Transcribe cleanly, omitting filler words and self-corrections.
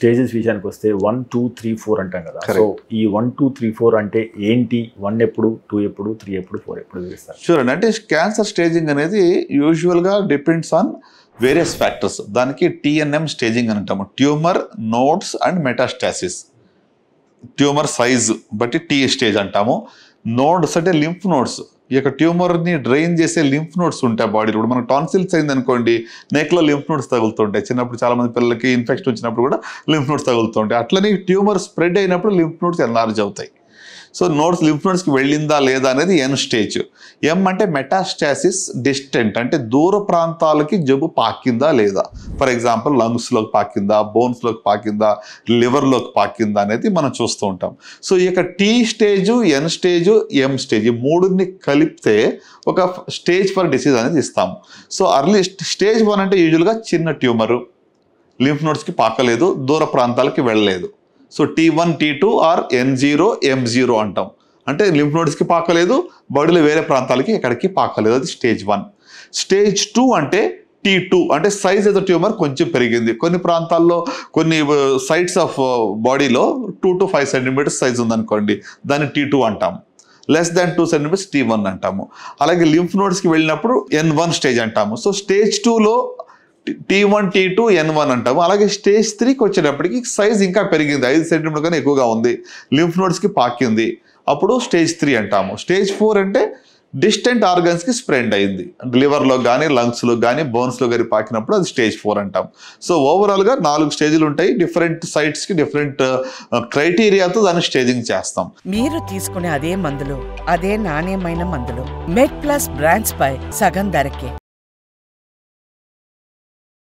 Stages విషయానికి వస్తే 1, 2, 3, 4 అంటాం కదా. సో ఈ 1, 2, 3, 4 అంటే ఏంటి? 1 ఎప్పుడు, 2 ఎప్పుడు, 3 ఎప్పుడు, 4 ఎప్పుడు చూపిస్తారు? షూర్ అండి. అంటే క్యాన్సర్ స్టేజింగ్ అనేది యూజువల్గా డిపెండ్స్ ఆన్ వేరియస్ ఫ్యాక్టర్స్. దానికి TNM స్టేజింగ్ అని అంటాము, tumour, nodes and metastasis. Tumour size బట్టి T స్టేజ్ అంటాము. నోడ్స్ అంటే లింఫ్ నోడ్స్, ఈ యొక్క ట్యూమర్ని డ్రైన్ చేసే లింఫ్ నోడ్స్ ఉంటాయి బాడీలో. ఇప్పుడు మనకు టాన్సిల్స్ అయింది అనుకోండి, నెక్లో లింఫ్ నోడ్స్ తగులుతుంటాయి. చిన్నప్పుడు చాలా మంది పిల్లలకి ఇన్ఫెక్షన్ వచ్చినప్పుడు కూడా లింఫ్ నోడ్స్ తగులుతుంటాయి. అట్లనే ట్యూమర్ స్ప్రెడ్ అయినప్పుడు లింఫ్ నోడ్స్ ఎన్లార్జ్ అవుతాయి. సో నోడ్స్ లింఫ్ నోడ్స్కి వెళ్ళిందా లేదా అనేది N స్టేజ్. M అంటే మెటాస్టాసిస్ డిస్టెంట్, అంటే దూర ప్రాంతాలకి జబ్బు పాకిందా లేదా. ఫర్ ఎగ్జాంపుల్ లంగ్స్లోకి పాకిందా, బోన్స్లోకి పాకిందా, లివర్లోకి పాకిందా అనేది మనం చూస్తూ ఉంటాం. సో ఈ యొక్క T stage, N stage, M stage, ఈ మూడుని కలిపితే ఒక స్టేజ్ ఫర్ డిసీజ్ అనేది ఇస్తాము. సో అర్లీ స్టేజ్ 1 అంటే యూజువల్గా చిన్న ట్యూమరు, లింఫ్ నోడ్స్కి పాకలేదు, దూర ప్రాంతాలకి వెళ్ళలేదు. So T1, T2 are N0, M0 అంటాం. అంటే లింఫ్ నోడ్స్కి పాకలేదు, బాడీలో వేరే ప్రాంతాలకి ఎక్కడికి పాకలేదు, అది స్టేజ్ 1. స్టేజ్ 2 అంటే T2, అంటే సైజ్ ఆఫ్ ద ట్యూమర్ కొంచెం పెరిగింది. కొన్ని ప్రాంతాల్లో కొన్ని సైడ్స్ ఆఫ్ బాడీలో 2 to 5 సెంటీమీటర్స్ సైజ్ ఉందనుకోండి, దాన్ని T2 అంటాం. లెస్ దాన్ 2 సెంటీమీటర్స్ T1 అంటాము. అలాగే లింఫ్ నోడ్స్కి వెళ్ళినప్పుడు N1 స్టేజ్ అంటాము. సో స్టేజ్ 2లో T1, T2, N1 అంటాము. అలాగే స్టేజ్ 3కి వచ్చేటప్పటికి సైజ్ ఇంకా పెరిగింది, 5 సెంటీమీటర్ కన్నా ఎక్కువగా ఉంది, లింఫ్ నోడ్స్కి పాకింది, అప్పుడు స్టేజ్ 3 అంటాము. స్టేజ్ 4 అంటే డిస్టెంట్ ఆర్గన్స్కి స్ప్రెడ్ అయింది, లివర్లో కానీ, లంగ్స్లో కానీ, బోన్స్లో కానీ పాకినప్పుడు అది స్టేజ్ 4 అంటాం. సో ఓవరాల్గా 4 స్టేజ్లు ఉంటాయి. డిఫరెంట్ సైట్స్కి డిఫరెంట్ క్రైటీరియాతో దాన్ని స్టేజింగ్ చేస్తాం. మీరు తీసుకునే అదే మందులు, అదే నాణ్యమైన మందులు మెడ్ ప్లస్ బ్రాండ్స్ పై సగం ధరకే.